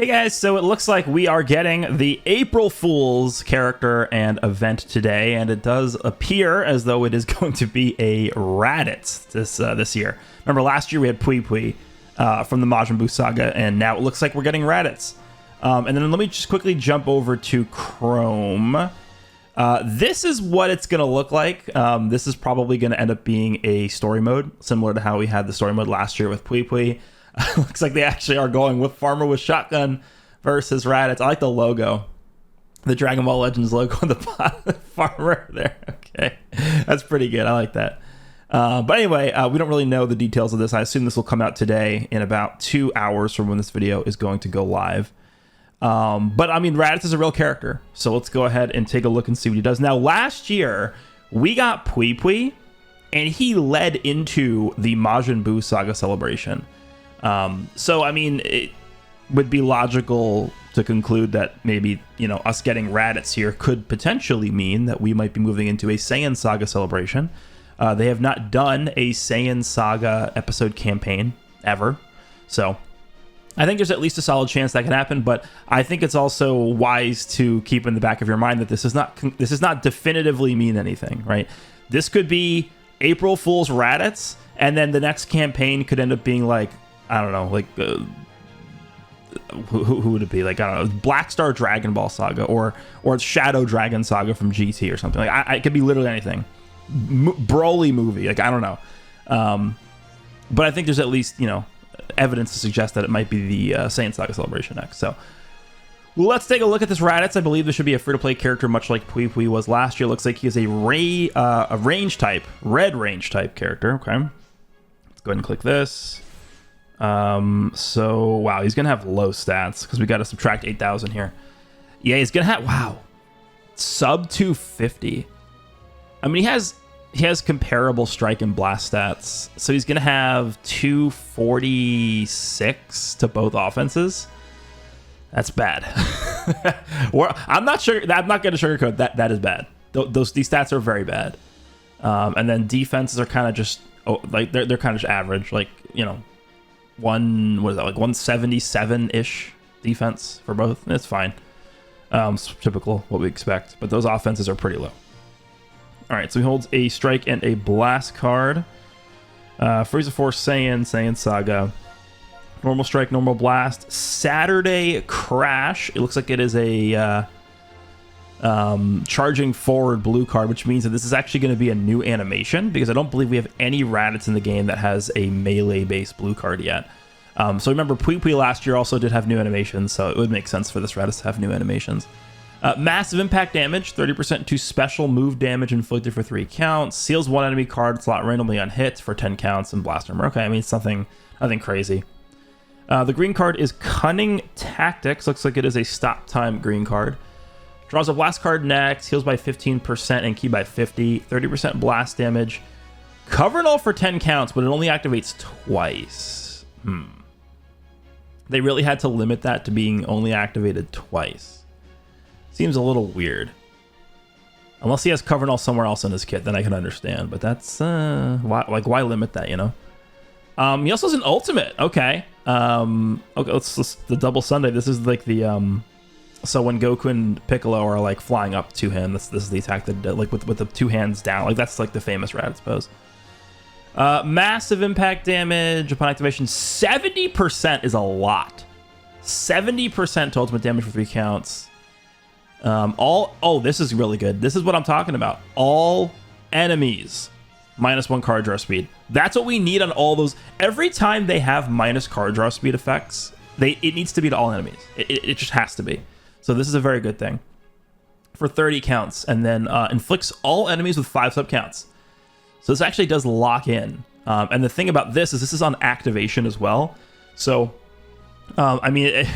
Hey guys, so it looks like we are getting the April Fool's character and event today, and it does appear as though it is going to be a RADITZ this year. Remember last year we had Pui Pui from the Majin Buu saga, and now it looks like we're getting RADITZ. And then let me just quickly jump over to Chrome. This is what it's going to look like. This is probably going to end up being a story mode, similar to how we had the story mode last year with Pui Pui. Looks like they actually are going with Farmer with Shotgun versus Raditz. I like the logo. The Dragon Ball Legends logo on the bottom. Farmer there. Okay. That's pretty good. I like that. But anyway, we don't really know the details of this. I assume this will come out today in about 2 hours from when this video is going to go live. But I mean, Raditz is a real character. So let's go ahead and take a look and see what he does. Now, last year, we got Pui Pui, and he led into the Majin Buu saga celebration. So, I mean, it would be logical to conclude that maybe, you know, us getting Raditz here could potentially mean that we might be moving into a Saiyan Saga celebration. They have not done a Saiyan Saga episode campaign ever. So I think there's at least a solid chance that can happen, but I think it's also wise to keep in the back of your mind that this is not definitively mean anything, right? This could be April Fool's Raditz, and then the next campaign could end up being like, I don't know, like who would it be? Like, I don't know, Black Star Dragon Ball Saga or Shadow Dragon Saga from GT or something. Like, it could be literally anything. Broly movie, like, I don't know. But I think there's at least, you know, evidence to suggest that it might be the Saiyan Saga celebration next. So let's take a look at this Raditz. I believe this should be a free-to-play character, much like Pui Pui was last year. Looks like he is a range type, red range type character. Okay, let's go ahead and click this. So wow, he's gonna have low stats because we got to subtract 8,000 here. Yeah, he's gonna have, wow, sub 250. I mean, he has comparable strike and blast stats, so he's gonna have 246 to both offenses. That's bad. I'm not sure. I'm not gonna sugarcoat that. That is bad. These stats are very bad. And then defenses are kind of just like they're kind of just average. Like, you know, like 177-ish defense for both. It's fine. It's typical what we expect, but those offenses are pretty low. All right, so he holds a strike and a blast card. Frieza Force Saiyan Saga. Normal strike, normal blast. Saturday Crash. It looks like it is a charging forward blue card, which means that this is actually going to be a new animation because I don't believe we have any Raditz in the game that has a melee-based blue card yet. So remember, Pui Pui last year also did have new animations, so it would make sense for this Raditz to have new animations. Massive impact damage, 30% to special move damage inflicted for 3 counts. Seals one enemy card slot randomly on hit for 10 counts and blast armor. Okay, I mean, it's nothing crazy. The green card is Cunning Tactics. Looks like it is a stop time green card. Draws a blast card next, heals by 15% and key by 50, 30% blast damage. Cover and all for 10 counts, but it only activates twice. They really had to limit that to being only activated twice. Seems a little weird. Unless he has cover and all somewhere else in his kit, then I can understand. But that's why limit that, you know? He also has an ultimate. Okay. Okay, let's the double Sunday. This is like the so when Goku and Piccolo are like flying up to him, this is the attack that like with the 2 hands down. Like that's like the famous Raditz pose. Massive impact damage upon activation. 70% is a lot. 70% to ultimate damage for 3 counts. This is really good. This is what I'm talking about. All enemies -1 card draw speed. That's what we need on all those. Every time they have minus card draw speed effects, it needs to be to all enemies. It just has to be. So this is a very good thing. For 30 counts, and then inflicts all enemies with 5 sub counts. So this actually does lock in. And the thing about this is on activation as well. So, I mean,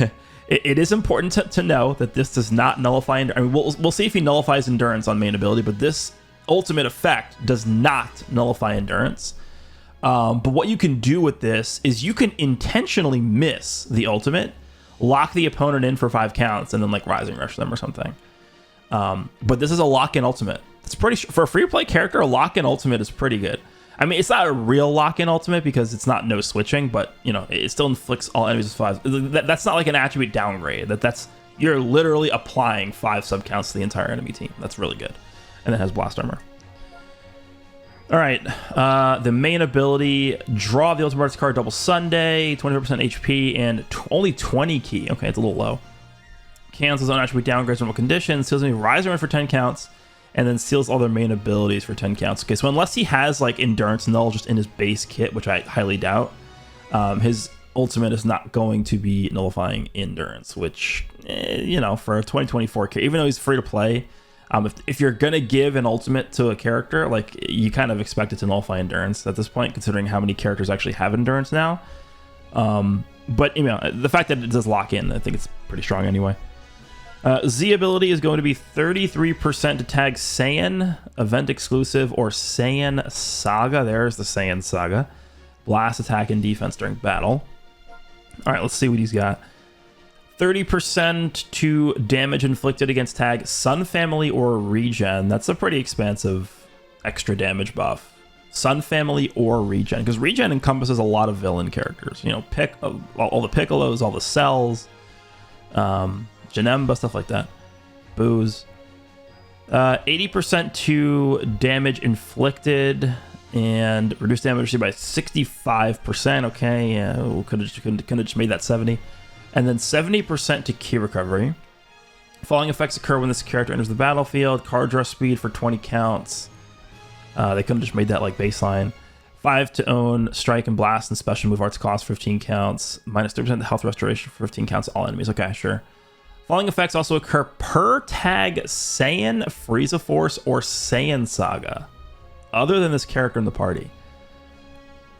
it is important to know that this does not nullify. I mean, we'll see if he nullifies endurance on main ability, but this ultimate effect does not nullify endurance. But what you can do with this is you can intentionally miss the ultimate, lock the opponent in for 5 counts, and then like Rising Rush them or something. But this is a lock-in ultimate. It's pretty for a free-to-play character. A lock-in ultimate is pretty good. I mean, it's not a real lock-in ultimate because it's not no switching, but, you know, it still inflicts all enemies with 5. That's not like an attribute downgrade. That's you're literally applying 5 subcounts to the entire enemy team. That's really good. And it has blast armor. All right, the main ability, draw the Ultimate Arts card double Sunday, 24% HP, and only 20 key. Okay, it's a little low. Cancels on attribute downgrades normal conditions, seals enemy Rising Run for 10 counts, and then seals all their main abilities for 10 counts. Okay, so unless he has like Endurance Null just in his base kit, which I highly doubt, his ultimate is not going to be nullifying Endurance, which, you know, for a 2024 kit, even though he's free to play, if you're gonna give an ultimate to a character, like, you kind of expect it to nullify Endurance at this point, considering how many characters actually have Endurance now. But, you know, the fact that it does lock in, I think it's pretty strong anyway. Z ability is going to be 33% to tag Saiyan, event exclusive, or Saiyan Saga. There's the Saiyan Saga. Blast attack and defense during battle. All right, let's see what he's got. 30% to damage inflicted against tag Sun Family or Regen. That's a pretty expansive extra damage buff. Sun Family or Regen, because Regen encompasses a lot of villain characters. You know, all the Piccolos, all the Cells, Janemba, stuff like that. Booze. 80% to damage inflicted and reduce damage received by 65%. Okay, yeah, could have just made that 70. And then 70% to key recovery. Following effects occur when this character enters the battlefield. Card draw speed for 20 counts. They could have just made that like baseline. 5 to own strike and blast and special move arts cost 15 counts. Minus 30% health restoration for 15 counts to all enemies. Okay, sure. Following effects also occur per tag Saiyan, Frieza Force, or Saiyan Saga, other than this character in the party.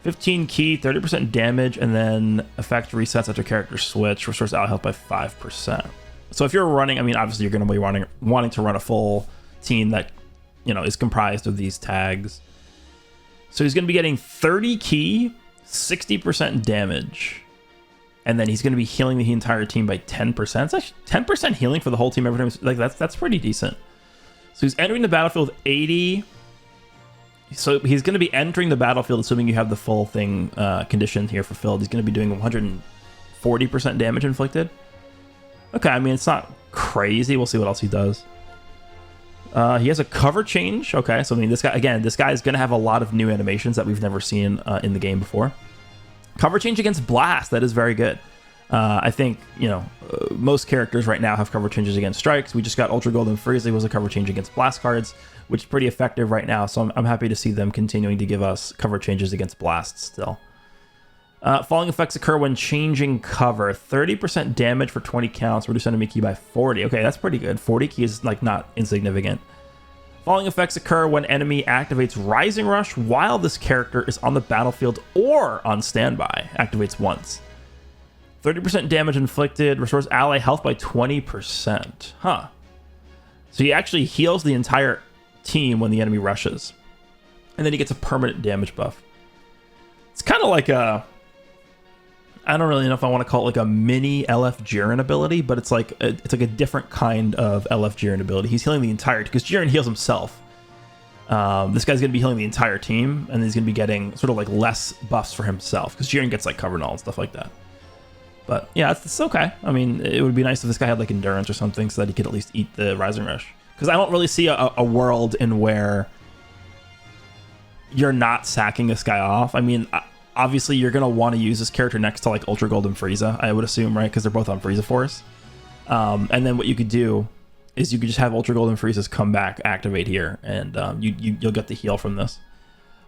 15 key, 30% damage, and then effect resets after character switch, restores ally health by 5%. So if you're running, I mean, obviously you're going to be wanting to run a full team that, you know, is comprised of these tags. So he's going to be getting 30 key, 60% damage, and then he's going to be healing the entire team by 10%. It's actually 10% healing for the whole team every time. Like that's pretty decent. So he's entering the battlefield with 80. So he's going to be entering the battlefield, assuming you have the full thing condition here fulfilled. He's going to be doing 140% damage inflicted. Okay, I mean, it's not crazy. We'll see what else he does. He has a cover change. Okay, so I mean, this guy is going to have a lot of new animations that we've never seen in the game before. Cover change against blast. That is very good. I think, you know, most characters right now have cover changes against strikes. We just got Ultra Golden Frieza was a cover change against blast cards, which is pretty effective right now. So I'm happy to see them continuing to give us cover changes against blasts still. Falling effects occur when changing cover. 30% damage for 20 counts. Reduce enemy key by 40. Okay, that's pretty good. 40 key is like not insignificant. Falling effects occur when enemy activates Rising Rush while this character is on the battlefield or on standby. Activates once. 30% damage inflicted. Restores ally health by 20%. Huh. So he actually heals the entire team when the enemy rushes. And then he gets a permanent damage buff. It's kind of like a... I don't really know if I want to call it like a mini LF Jiren ability, but it's like a different kind of LF Jiren ability. He's healing the entire... Because Jiren heals himself. This guy's going to be healing the entire team, and he's going to be getting sort of like less buffs for himself. Because Jiren gets like cover null and stuff like that. But yeah, it's okay. I mean, it would be nice if this guy had like endurance or something so that he could at least eat the Rising Rush. Because I don't really see a world in where you're not sacking this guy off. I mean, obviously you're going to want to use this character next to like Ultra Golden Frieza, I would assume, right? Because they're both on Frieza Force. And then what you could do is you could just have Ultra Golden Frieza's come back, activate here, and you'll get the heal from this.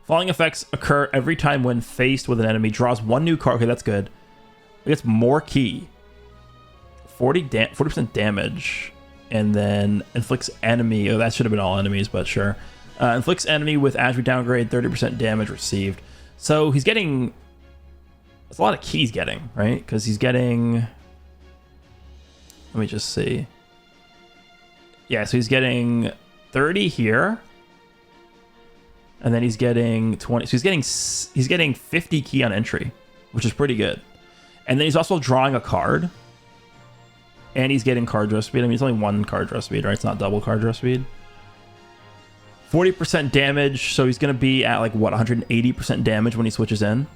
Falling effects occur every time when faced with an enemy. Draws one new card. Okay, that's good. It gets more key. 40% damage. And then inflicts enemy. Oh, that should have been all enemies, but sure. Inflicts enemy with attribute downgrade, 30% damage received. So he's getting... That's a lot of keys getting, right? Because he's getting... Let me just see. Yeah, so he's getting 30 here. And then he's getting 20. So he's getting 50 key on entry, which is pretty good. And then he's also drawing a card. And he's getting card draw speed. I mean, it's only one card draw speed, right? It's not double card draw speed. 40% damage, so he's going to be at like what, 180% damage when he switches in.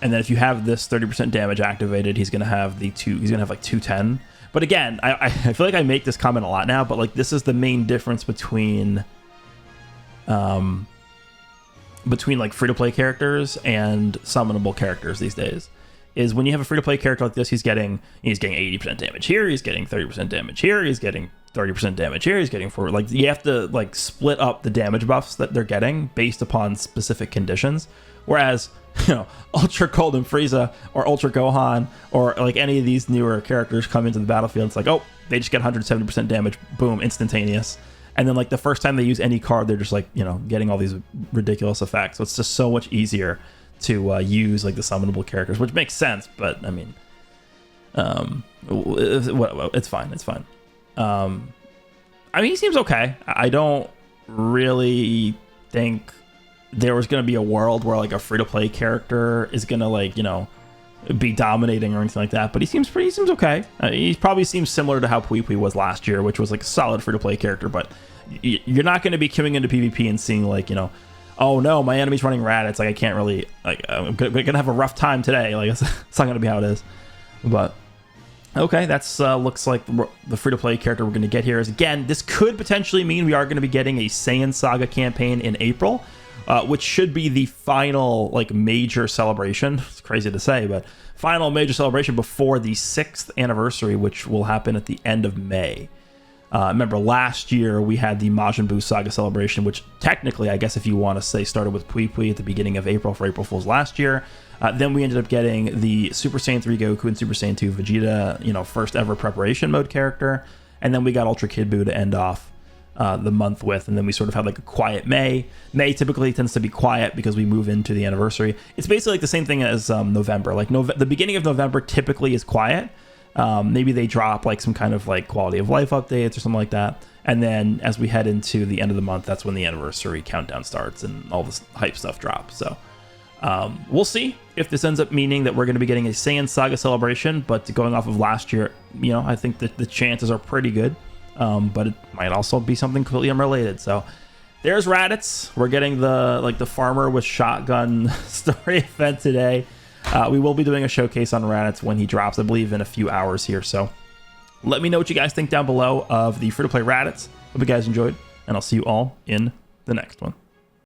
And then if you have this 30% damage activated, he's going to have like 210. But again, I feel like I make this comment a lot now, but like this is the main difference between like free-to-play characters and summonable characters these days. Is when you have a free-to-play character like this, he's getting 80% damage here, he's getting 30% damage here, he's getting 30% damage here, he's getting 40. Like you have to like split up the damage buffs that they're getting based upon specific conditions. Whereas, Ultra Golden Frieza or Ultra Gohan or like any of these newer characters come into the battlefield, it's like, oh, they just get 170% damage, boom, instantaneous. And then like the first time they use any card, they're just like, getting all these ridiculous effects. So it's just so much easier to use like the summonable characters, which makes sense. But I mean, it's fine. It's fine. I mean, he seems okay. I don't really think there was going to be a world where like a free-to-play character is going to like, be dominating or anything like that. But he seems okay. He probably seems similar to how Pui Pui was last year, which was like a solid free-to-play character. But you're not going to be queuing into PvP and seeing like, oh no, my enemy's running Raditz. Like I can't really, like I'm gonna have a rough time today. Like it's not gonna be how it is. But okay, that's looks like the free-to-play character we're gonna get here is, again, this could potentially mean we are gonna be getting a Saiyan Saga campaign in April, which should be the final like major celebration. It's crazy to say, but final major celebration before the 6th anniversary, which will happen at the end of May. Remember last year we had the Majin Buu Saga celebration, which technically, I guess if you want to say, started with Pui Pui at the beginning of April for April Fools last year. Then we ended up getting the Super Saiyan 3 Goku and Super Saiyan 2 Vegeta, first ever preparation mode character. And then we got Ultra Kid Buu to end off the month with. And then we sort of had like a quiet May. May typically tends to be quiet because we move into the anniversary. It's basically like the same thing as November. Like the beginning of November typically is quiet. Maybe they drop like some kind of like quality of life updates or something like that. And then as we head into the end of the month, that's when the anniversary countdown starts and all this hype stuff drops. So we'll see if this ends up meaning that we're going to be getting a Saiyan Saga celebration. But going off of last year, I think that the chances are pretty good. But it might also be something completely unrelated. So there's Raditz. We're getting the farmer with shotgun story event today. We will be doing a showcase on Raditz when he drops, I believe, in a few hours here. So let me know what you guys think down below of the free-to-play Raditz. Hope you guys enjoyed, and I'll see you all in the next one.